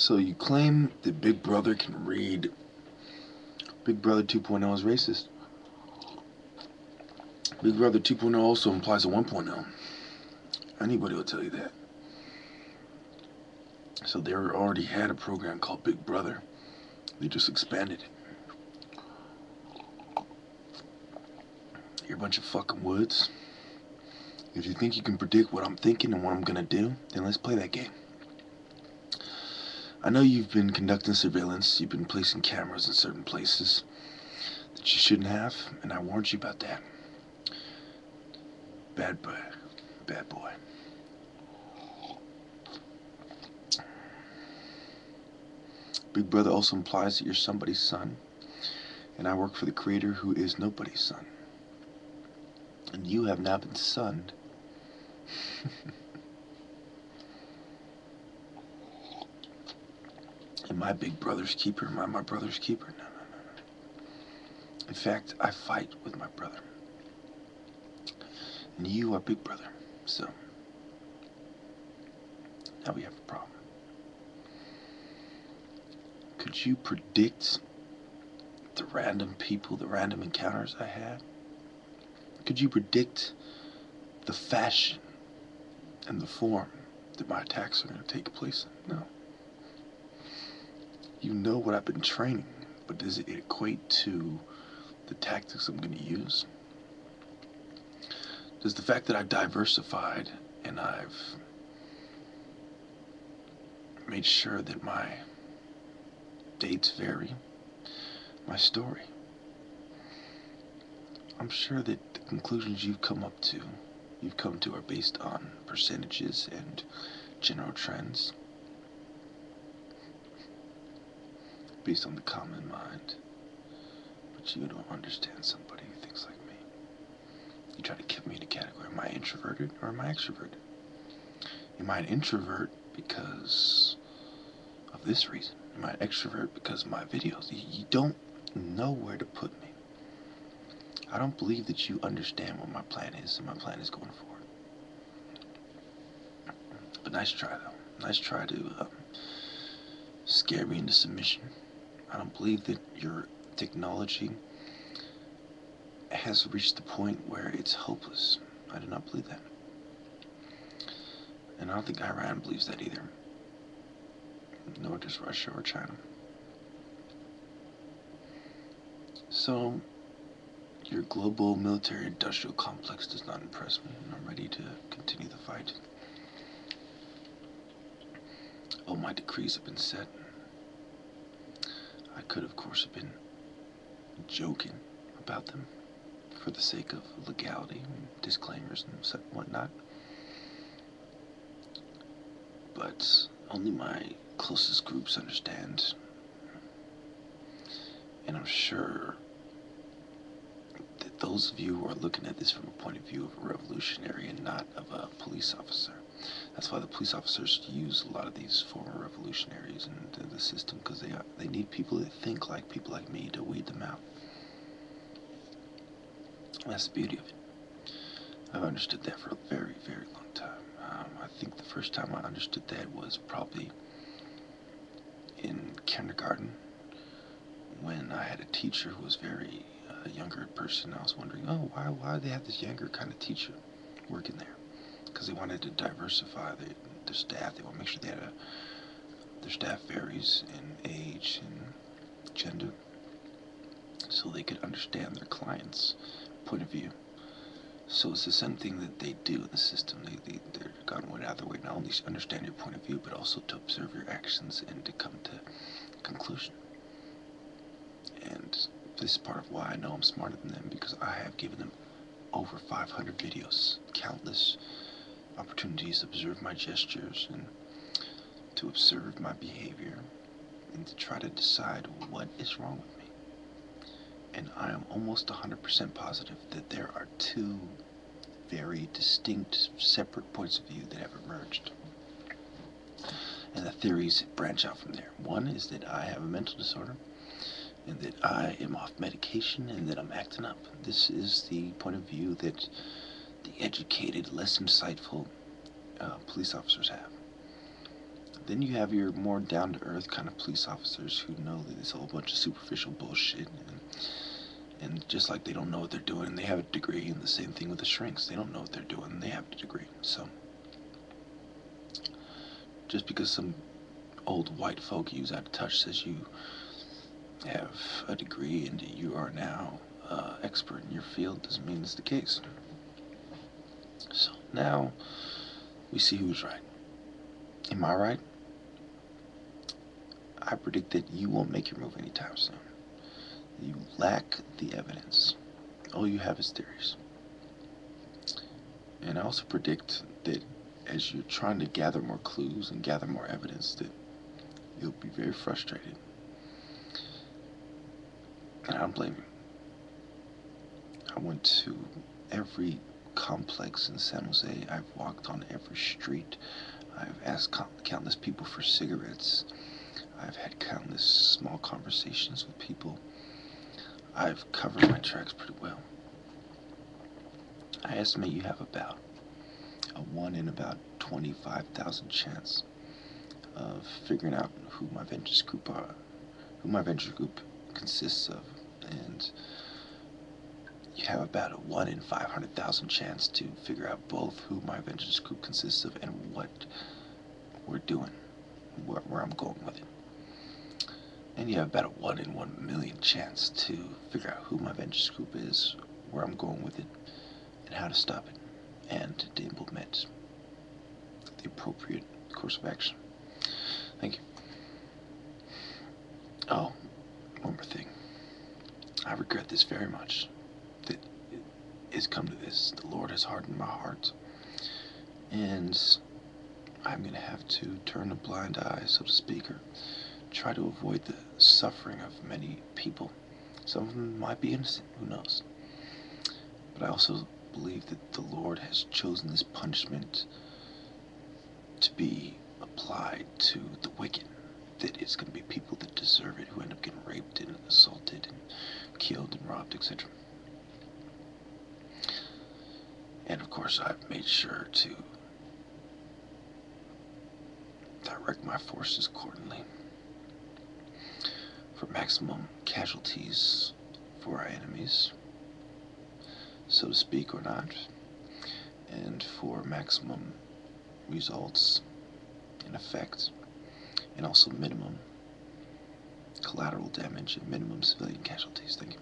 So you claim that Big Brother can read. Big Brother 2.0 is racist. Big Brother 2.0 also implies a 1.0. Anybody will tell you that. So they already had a program called Big Brother. They just expanded it. You're a bunch of fucking woods. If you think you can predict what I'm thinking and what I'm gonna do, then let's play that game. I know you've been conducting surveillance, you've been placing cameras in certain places that you shouldn't have, and I warned you about that. Bad boy. Bad boy. Big Brother also implies that you're somebody's son, and I work for the creator who is nobody's son. And you have now been sunned. Am I Big Brother's keeper? Am I my brother's keeper? No. In fact, I fight with my brother. And you are Big Brother. So, now we have a problem. Could you predict the random people, the random encounters I had? Could you predict the fashion and the form that my attacks are going to take place in? No. You know what I've been training, but does it equate to the tactics I'm going to use? Does the fact that I diversified and I've made sure that my dates vary, my story, I'm sure that the conclusions you've come to are based on percentages and general trends, based on the common mind. But you don't understand somebody who thinks like me. You try to keep me in a category. Am I introverted or am I extroverted? Am I an introvert because of this reason? Am I an extrovert because of my videos? You don't know where to put me. I don't believe that you understand what my plan is, and my plan is going forward. But nice try, though. Nice try to scare me into submission. I don't believe that your technology has reached the point where it's hopeless. I do not believe that. And I don't think Iran believes that either. Nor does Russia or China. So, your global military industrial complex does not impress me, and I'm ready to continue the fight. All my decrees have been set. I could, of course, have been joking about them for the sake of legality and disclaimers and whatnot. But only my closest groups understand. And I'm sure that those of you who are looking at this from a point of view of a revolutionary and not of a police officer. That's why the police officers use a lot of these former revolutionaries in the system, because they need people that think like people like me to weed them out. That's the beauty of it. I've understood that for a very, very long time. I think the first time I understood that was probably in kindergarten, when I had a teacher who was very younger person. I was wondering, oh, why do they have this younger kind of teacher working there? Because they wanted to diversify their staff. They want to make sure they had their staff varies in age and gender, so they could understand their clients' point of view. So it's the same thing that they do in the system. They're gone out of their way not only to understand your point of view, but also to observe your actions and to come to a conclusion. And this is part of why I know I'm smarter than them, because I have given them over 500 videos, countless opportunities to observe my gestures and to observe my behavior and to try to decide what is wrong with me. And I am almost 100% positive that there are two very distinct, separate points of view that have emerged. And the theories branch out from there. One is that I have a mental disorder, and that I am off medication, and that I'm acting up. This is the point of view that the educated, less insightful police officers have. Then you have your more down-to-earth kind of police officers who know that it's a whole bunch of superficial bullshit, and just like they don't know what they're doing, and they have a degree, and the same thing with the shrinks. They don't know what they're doing, and they have a degree. So, just because some old white folk use out of touch says you have a degree and you are now expert in your field doesn't mean it's the case. So now we see who's right. Am I right? I predict that you won't make your move anytime soon. You lack the evidence. All you have is theories. And I also predict that as you're trying to gather more clues and gather more evidence, that you'll be very frustrated. And I don't blame you. I went to every complex in San Jose. I've walked on every street. I've asked countless people for cigarettes. I've had countless small conversations with people. I've covered my tracks pretty well. I estimate you have about a 1 in about 25,000 chance of figuring out who my venture group consists of, and you have about a 1 in 500,000 chance to figure out both who my ventures group consists of and what we're doing, where I'm going with it. And you have about a 1 in 1,000,000 chance to figure out who my ventures group is, where I'm going with it, and how to stop it, and to implement the appropriate course of action. Thank you. Oh, one more thing. I regret this very much, that it has come to this. The Lord has hardened my heart, and I'm going to have to turn a blind eye, so to speak, or try to avoid the suffering of many people. Some of them might be innocent, who knows? But I also believe that the Lord has chosen this punishment to be applied to the wicked. That it's going to be people that deserve it, who end up getting raped and assaulted and killed and robbed, etc. And of course, I've made sure to direct my forces accordingly for maximum casualties for our enemies, so to speak, or not, and for maximum results in effect, and also minimum collateral damage and minimum civilian casualties. Thank you.